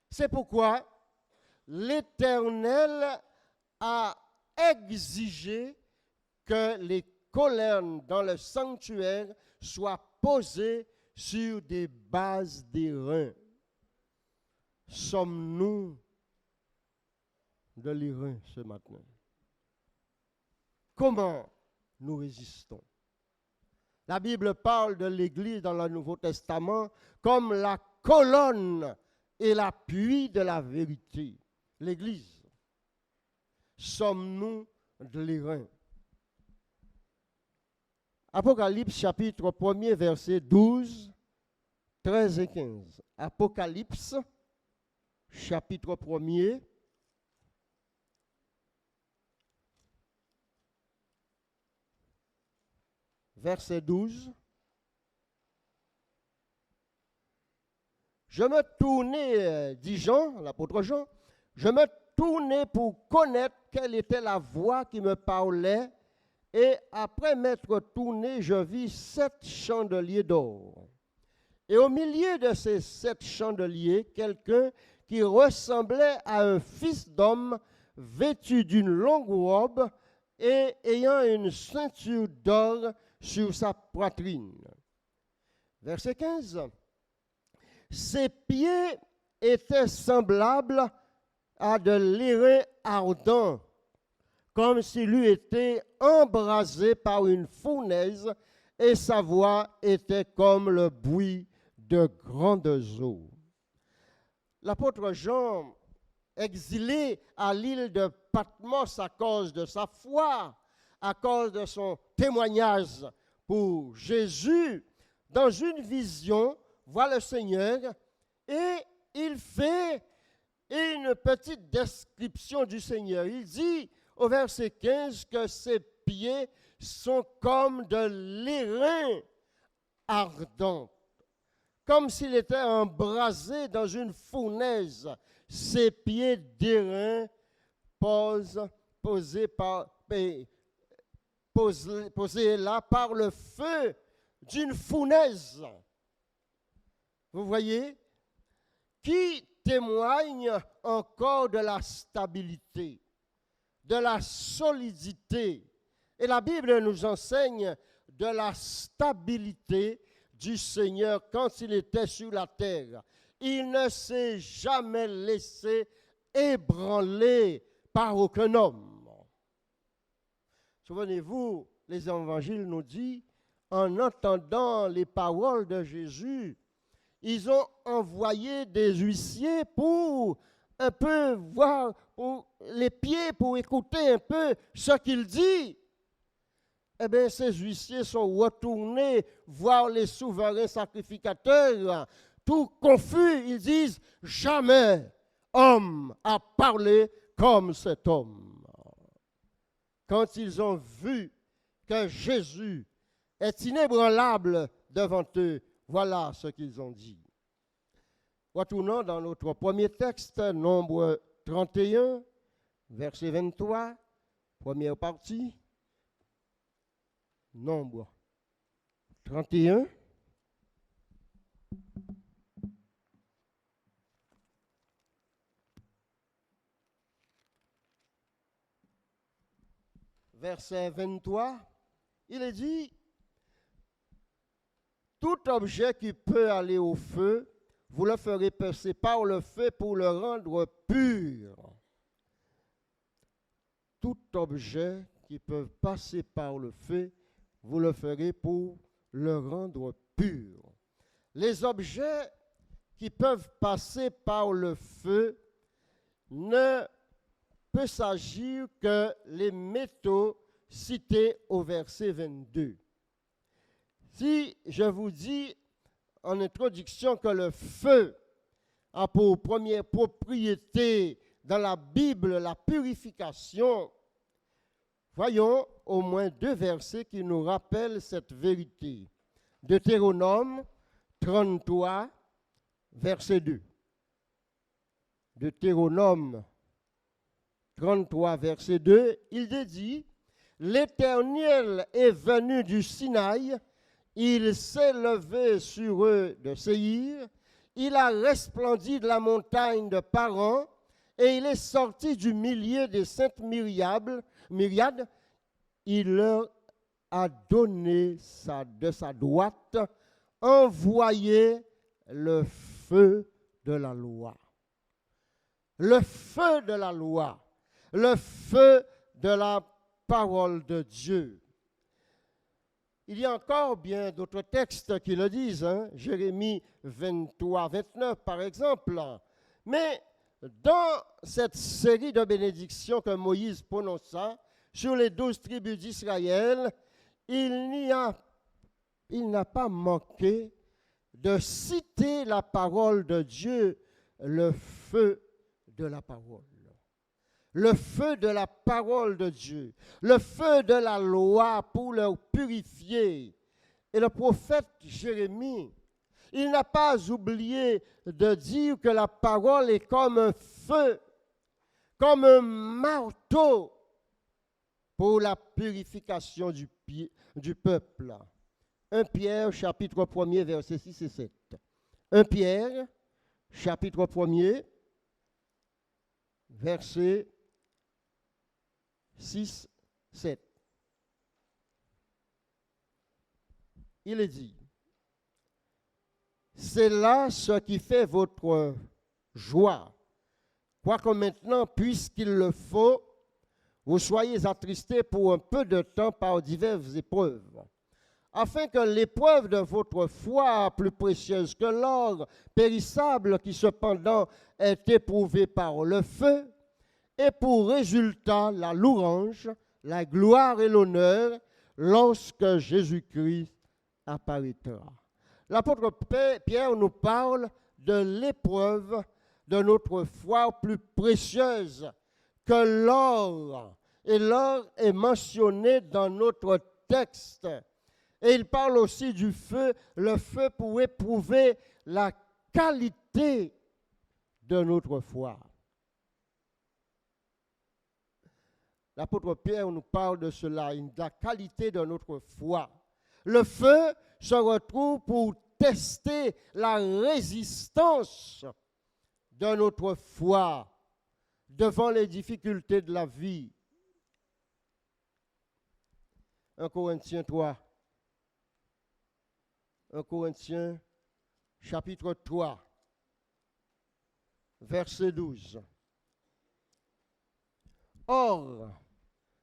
C'est pourquoi l'Éternel a exigé que les colonnes dans le sanctuaire soient posées sur des bases d'airain. Sommes-nous de l'airain ce matin? Comment nous résistons? La Bible parle de l'Église dans le Nouveau Testament comme la colonne et l'appui de la vérité. L'Église. Sommes-nous de l'airain? Apocalypse chapitre 1er, versets 12, 13 et 15. Apocalypse chapitre 1er, verset 12. Je me tournai, dit Jean, l'apôtre Jean, je me tournai pour connaître quelle était la voix qui me parlait, et après m'être tourné, je vis 7 chandeliers d'or. Et au milieu de ces 7 chandeliers, quelqu'un qui ressemblait à un fils d'homme, vêtu d'une longue robe et ayant une ceinture d'or sur sa poitrine. Verset 15. Ses pieds étaient semblables à de l'airain ardent, comme s'il eût été embrasé par une fournaise, et sa voix était comme le bruit de grandes eaux. L'apôtre Jean, exilé à l'île de Patmos à cause de sa foi, à cause de son témoignage pour Jésus, dans une vision, voit le Seigneur et il fait une petite description du Seigneur. Il dit au verset 15 que ses pieds sont comme de l'airain ardent, comme s'il était embrasé dans une fournaise. Ses pieds d'airain posent posé là par le feu d'une fournaise. Vous voyez, qui témoigne encore de la stabilité, de la solidité. Et la Bible nous enseigne de la stabilité du Seigneur quand il était sur la terre. Il ne s'est jamais laissé ébranler par aucun homme. Souvenez-vous, les évangiles nous disent, en entendant les paroles de Jésus, ils ont envoyé des huissiers pour un peu voir les pieds, pour écouter un peu ce qu'il dit. Eh bien, ces huissiers sont retournés voir les souverains sacrificateurs, tout confus. Ils disent, jamais homme a parlé comme cet homme. Quand ils ont vu que Jésus est inébranlable devant eux, voilà ce qu'ils ont dit. Retournons dans notre premier texte, Nombre 31, verset 23, première partie. Nombre 31. Verset 23, il est dit, tout objet qui peut aller au feu, vous le ferez passer par le feu pour le rendre pur. Tout objet qui peut passer par le feu, vous le ferez pour le rendre pur. Les objets qui peuvent passer par le feu ne peut s'agir que les métaux cités au verset 22. Si je vous dis en introduction que le feu a pour première propriété dans la Bible la purification, voyons au moins deux versets qui nous rappellent cette vérité. Deutéronome 33, verset 2. Deutéronome 33, verset 2, il dit, « L'Éternel est venu du Sinaï, il s'est levé sur eux de Séhir, il a resplendi de la montagne de Paran, et il est sorti du milieu des saintes myriades, il leur a donné de sa droite, envoyé le feu de la loi. » Le feu de la loi, le feu de la parole de Dieu. Il y a encore bien d'autres textes qui le disent, Jérémie 23, 29 par exemple. Mais dans cette série de bénédictions que Moïse prononça sur les 12 tribus d'Israël, il n'a pas manqué de citer la parole de Dieu, le feu de la parole. Le feu de la parole de Dieu, le feu de la loi pour leur purifier. Et le prophète Jérémie, il n'a pas oublié de dire que la parole est comme un feu, comme un marteau pour la purification du peuple. 1 Pierre, chapitre 1er, versets 6 et 7. 1 Pierre, chapitre 1er, verset 6, 7. Il est dit, c'est là ce qui fait votre joie, quoique maintenant, puisqu'il le faut, vous soyez attristés pour un peu de temps par diverses épreuves, afin que l'épreuve de votre foi, plus précieuse que l'or périssable qui cependant est éprouvé par le feu, ait pour résultat la louange, la gloire et l'honneur lorsque Jésus-Christ apparaîtra. L'apôtre Pierre nous parle de l'épreuve de notre foi plus précieuse que l'or. Et l'or est mentionné dans notre texte. Et il parle aussi du feu, le feu pour éprouver la qualité de notre foi. l'apôtre Pierre nous parle de cela, de la qualité de notre foi. Le feu se retrouve pour tester la résistance de notre foi devant les difficultés de la vie. 1 Corinthiens 3. 1 Corinthiens chapitre 3, verset 12. Or,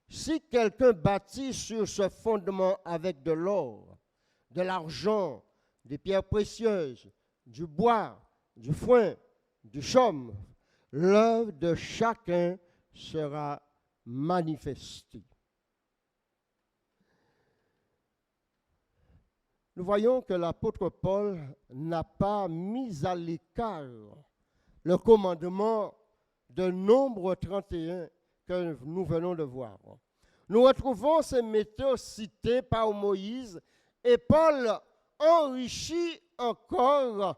si quelqu'un bâtit sur ce fondement avec de l'or, de l'argent, des pierres précieuses, du bois, du foin, du chaume, l'œuvre de chacun sera manifestée. Nous voyons que l'apôtre Paul n'a pas mis à l'écart le commandement de Nombre 31 que nous venons de voir. Nous retrouvons ces méthodes citées par Moïse et Paul enrichit encore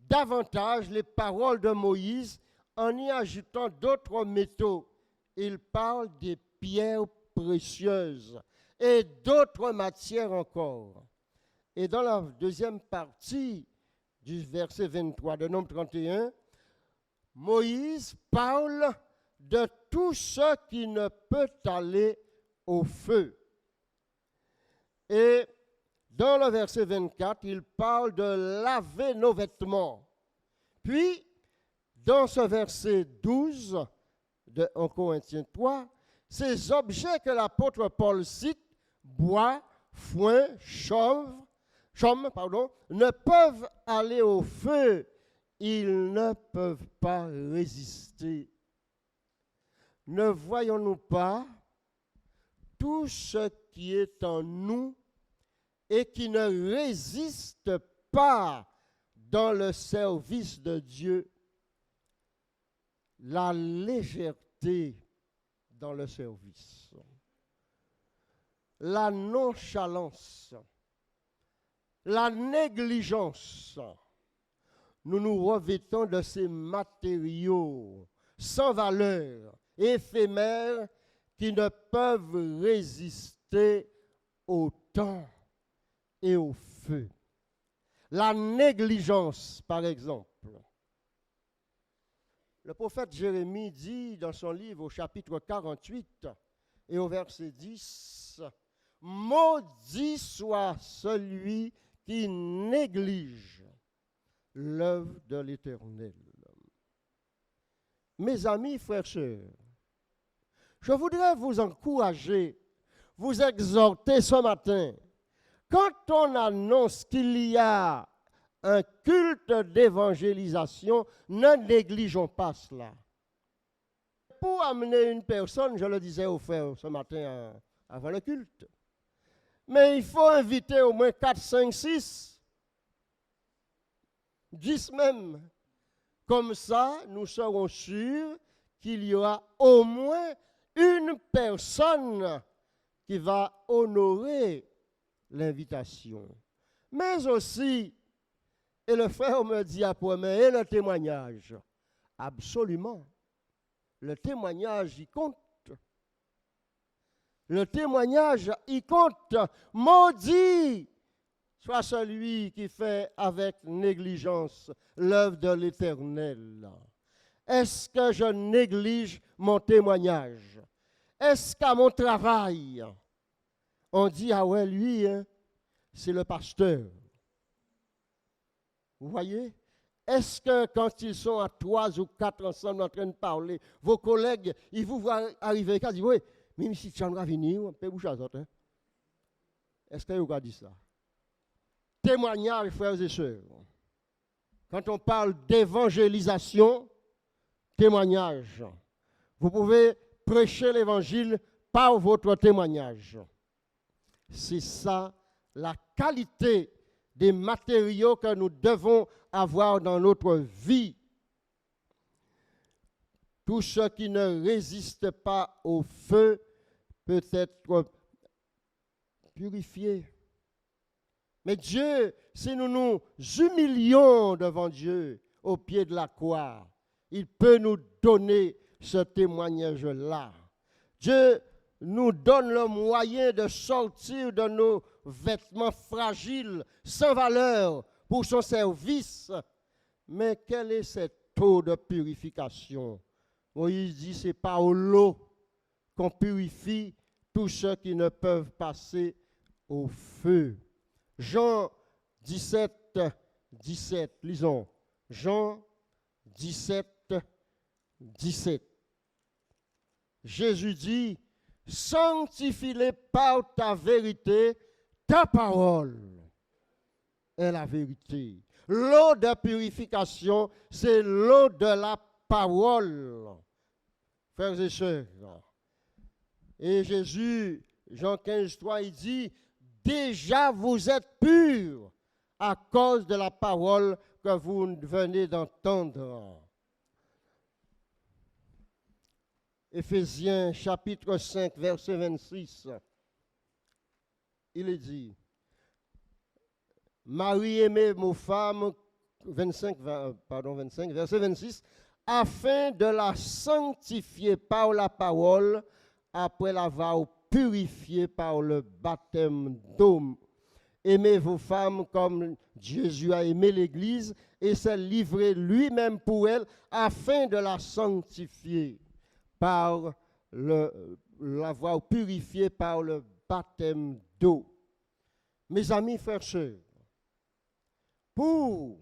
davantage les paroles de Moïse en y ajoutant d'autres métaux. Il parle des pierres précieuses et d'autres matières encore. Et dans la deuxième partie du verset 23 de Nombre 31, Moïse parle de tout ce qui ne peut aller au feu. Et dans le verset 24, il parle de laver nos vêtements. Puis, dans ce verset 12 de 1 Corinthiens 3, ces objets que l'apôtre Paul cite, bois, foin, chaume, ne peuvent aller au feu. Ils ne peuvent pas résister. Ne voyons-nous pas tout ce qui est en nous et qui ne résiste pas dans le service de Dieu? La légèreté dans le service, la nonchalance, la négligence. Nous nous revêtons de ces matériaux sans valeur, éphémères, qui ne peuvent résister au temps et au feu. La négligence, par exemple. Le prophète Jérémie dit dans son livre au chapitre 48 et au verset 10, « Maudit soit celui qui néglige l'œuvre de l'Éternel. » Mes amis, frères, sœurs, je voudrais vous encourager, vous exhorter ce matin. Quand on annonce qu'il y a un culte d'évangélisation, ne négligeons pas cela. Pour amener une personne, je le disais aux frères ce matin avant le culte, mais il faut inviter au moins 4, 5, 6, 10 même. Comme ça, nous serons sûrs qu'il y aura au moins une personne qui va honorer l'invitation. Mais aussi, et le frère me dit après, mais et le témoignage? Absolument. Le témoignage, il compte. Le témoignage, il compte. Maudit soit celui qui fait avec négligence l'œuvre de l'Éternel. Est-ce que je néglige mon témoignage? Est-ce qu'à mon travail, on dit, ah ouais, lui, hein, c'est le pasteur? Vous voyez? Est-ce que quand ils sont à 3 ou 4 ensemble en train de parler, vos collègues, ils vous voient arriver et ils disent, oui, même si tu vas venir, on peut bouger à autres. Hein? Est-ce que vous avez dit ça? Témoignage, frères et sœurs. Quand on parle d'évangélisation, témoignage. Vous pouvez prêcher l'évangile par votre témoignage. C'est ça la qualité des matériaux que nous devons avoir dans notre vie. Tout ce qui ne résiste pas au feu peut être purifié. Mais Dieu, si nous nous humilions devant Dieu au pied de la croix, il peut nous donner ce témoignage-là. Dieu nous donne le moyen de sortir de nos vêtements fragiles, sans valeur, pour son service. Mais quel est ce taux de purification? Moïse dit, c'est par l'eau qu'on purifie tous ceux qui ne peuvent passer au feu. Jean 17, 17, lisons. Jean 17, 17. Jésus dit, sanctifie-les par ta vérité, ta parole est la vérité. L'eau de purification, c'est l'eau de la parole. Frères et sœurs. Et Jésus, Jean 15, 3, il dit, déjà vous êtes purs à cause de la parole que vous venez d'entendre. Éphésiens chapitre 5, verset 26, il est dit, Marie aimez vos femmes, 25, verset 26, afin de la sanctifier par la parole, après l'avoir purifiée par le baptême d'eau. Aimez vos femmes comme Jésus a aimé l'Église et s'est livré lui-même pour elle, afin de la sanctifier par l'avoir purifiée par le baptême d'eau. Mes amis, frères, sœurs, pour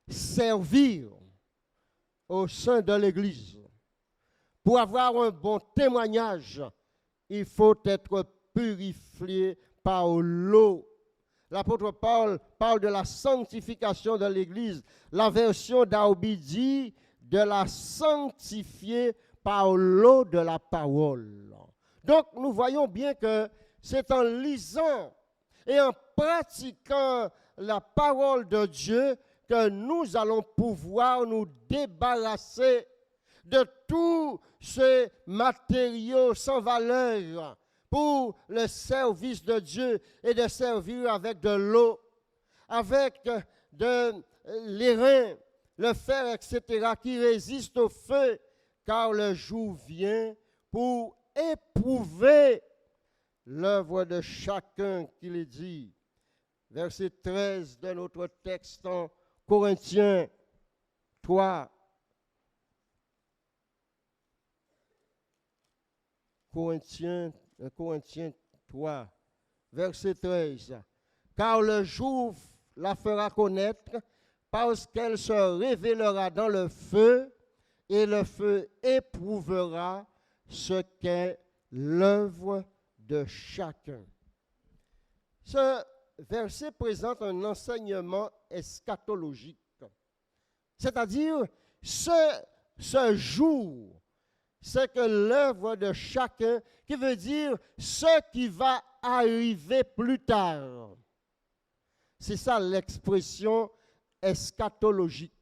servir au sein de l'Église, pour avoir un bon témoignage, il faut être purifié par l'eau. L'apôtre Paul parle de la sanctification de l'Église. La version d'Aobi dit de la sanctifier par l'eau de la parole. Donc nous voyons bien que c'est en lisant et en pratiquant la parole de Dieu que nous allons pouvoir nous débarrasser de tous ces matériaux sans valeur pour le service de Dieu et de servir avec de l'eau, avec de l'airain, le fer, etc., qui résistent au feu, car le jour vient pour éprouver l'œuvre de chacun, qu'il est dit. Verset 13 de notre texte en Corinthiens 3. Corinthiens 3, verset 13. Car le jour la fera connaître, parce qu'elle se révélera dans le feu, et le feu éprouvera ce qu'est l'œuvre de chacun. Ce verset présente un enseignement eschatologique, c'est-à-dire ce jour, c'est que l'œuvre de chacun, qui veut dire ce qui va arriver plus tard. C'est ça l'expression eschatologique.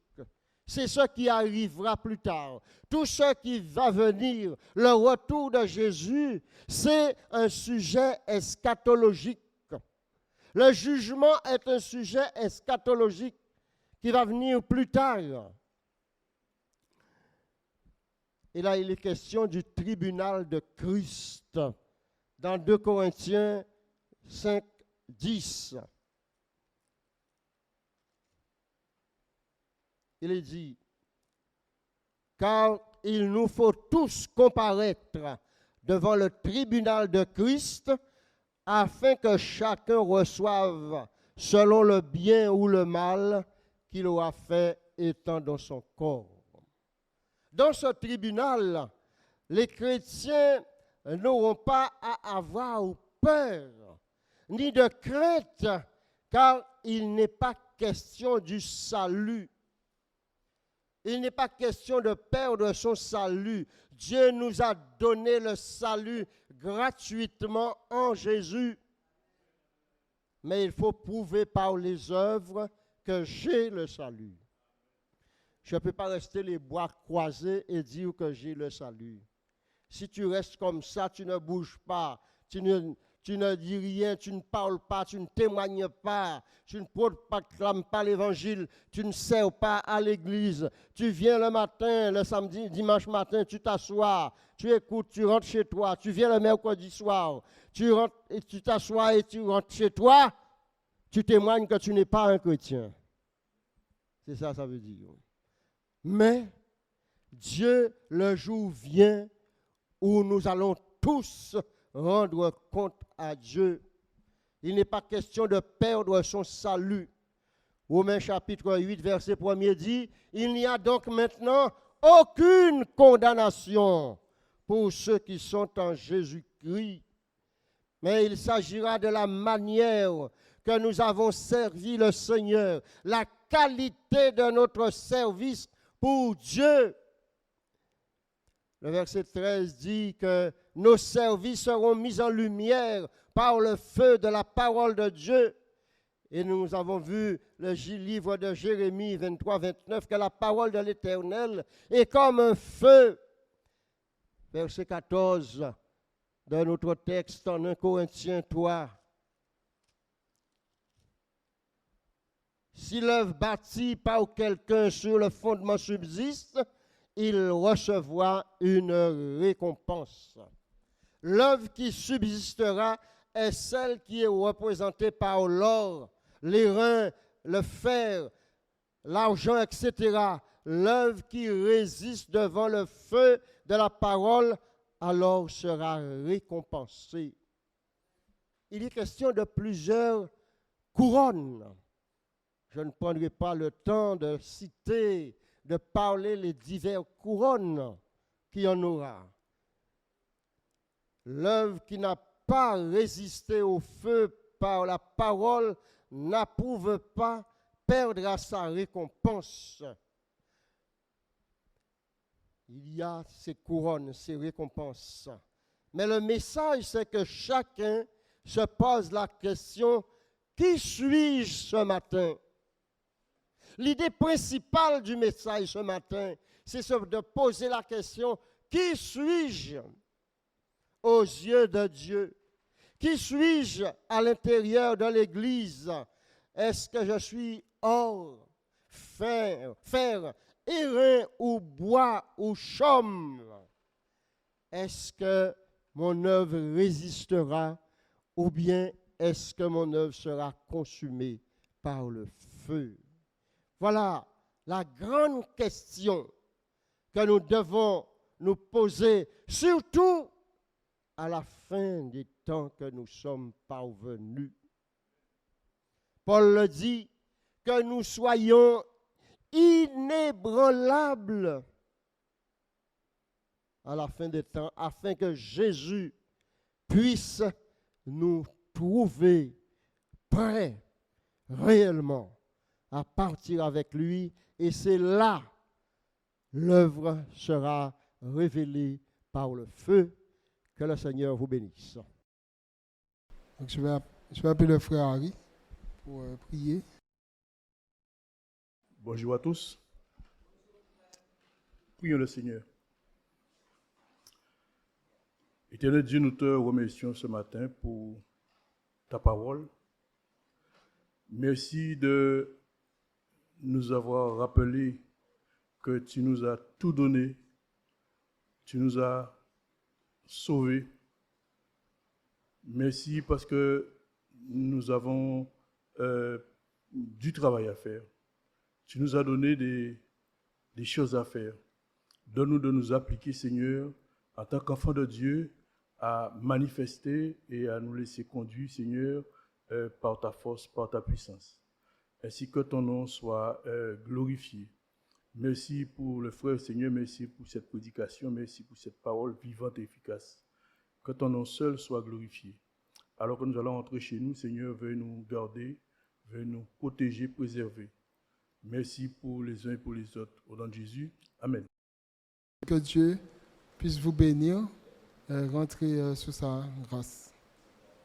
C'est ce qui arrivera plus tard. Tout ce qui va venir, le retour de Jésus, c'est un sujet eschatologique. Le jugement est un sujet eschatologique qui va venir plus tard. Et là, il est question du tribunal de Christ dans 2 Corinthiens 5, 10. Il est dit, car il nous faut tous comparaître devant le tribunal de Christ afin que chacun reçoive selon le bien ou le mal qu'il aura fait étant dans son corps. Dans ce tribunal, les chrétiens n'auront pas à avoir peur ni de crainte, car il n'est pas question du salut. Il n'est pas question de perdre son salut. Dieu nous a donné le salut gratuitement en Jésus. Mais il faut prouver par les œuvres que j'ai le salut. Je ne peux pas rester les bras croisés et dire que j'ai le salut. Si tu restes comme ça, tu ne bouges pas, tu tu ne dis rien, tu ne parles pas, tu ne témoignes pas, tu ne proclames pas l'évangile, tu ne sers pas à l'église, tu viens le matin, le samedi, dimanche matin, tu t'assois, tu écoutes, tu rentres chez toi, tu viens le mercredi soir, tu rentres et tu t'assois et tu rentres chez toi, tu témoignes que tu n'es pas un chrétien. C'est ça, ça veut dire. Mais Dieu, le jour vient où nous allons tous rendre compte à Dieu. Il n'est pas question de perdre son salut. Romains chapitre 8, verset 1er dit, « Il n'y a donc maintenant aucune condamnation pour ceux qui sont en Jésus-Christ. Mais il s'agira de la manière que nous avons servi le Seigneur, la qualité de notre service pour Dieu. » Le verset 13 dit que nos services seront mis en lumière par le feu de la parole de Dieu. Et nous avons vu le livre de Jérémie 23-29 que la parole de l'Éternel est comme un feu. Verset 14 de notre texte en 1 Corinthiens 3. Si l'œuvre bâtie par quelqu'un sur le fondement subsiste, il recevra une récompense. L'œuvre qui subsistera est celle qui est représentée par l'or, les reins, le fer, l'argent, etc. L'œuvre qui résiste devant le feu de la parole, alors sera récompensée. Il est question de plusieurs couronnes. Je ne prendrai pas le temps de citer, de parler les diverses couronnes qu'il y en aura. L'œuvre qui n'a pas résisté au feu par la parole n'approuve pas, perdra sa récompense. Il y a ces couronnes, ces récompenses. Mais le message, c'est que chacun se pose la question, qui suis-je ce matin? L'idée principale du message ce matin, c'est de poser la question, qui suis-je aux yeux de Dieu? Qui suis-je à l'intérieur de l'Église? Est-ce que je suis or, fer, airain ou bois ou chaume? Est-ce que mon œuvre résistera ou bien est-ce que mon œuvre sera consumée par le feu? Voilà la grande question que nous devons nous poser, surtout à la fin des temps que nous sommes parvenus. Paul le dit, que nous soyons inébranlables à la fin des temps, afin que Jésus puisse nous trouver prêts réellement à partir avec lui, et c'est là l'œuvre sera révélée par le feu. Que le Seigneur vous bénisse. Donc je vais appeler le frère Harry pour prier. Bonjour à tous. Prions le Seigneur. Éternel Dieu, nous te remercions ce matin pour ta parole. Merci de nous avoir rappelé que tu nous as tout donné, tu nous as sauvés. Merci parce que nous avons du travail à faire. Tu nous as donné des choses à faire. Donne-nous de nous appliquer, Seigneur, en tant qu'enfants de Dieu, à manifester et à nous laisser conduire, Seigneur, par ta force, par ta puissance. Ainsi que ton nom soit glorifié. Merci pour le frère, Seigneur, merci pour cette prédication, merci pour cette parole vivante et efficace. Que ton nom seul soit glorifié. Alors que nous allons entrer chez nous, Seigneur, veuille nous garder, veuille nous protéger, préserver. Merci pour les uns et pour les autres. Au nom de Jésus, Amen. Que Dieu puisse vous bénir et rentrer sous sa grâce.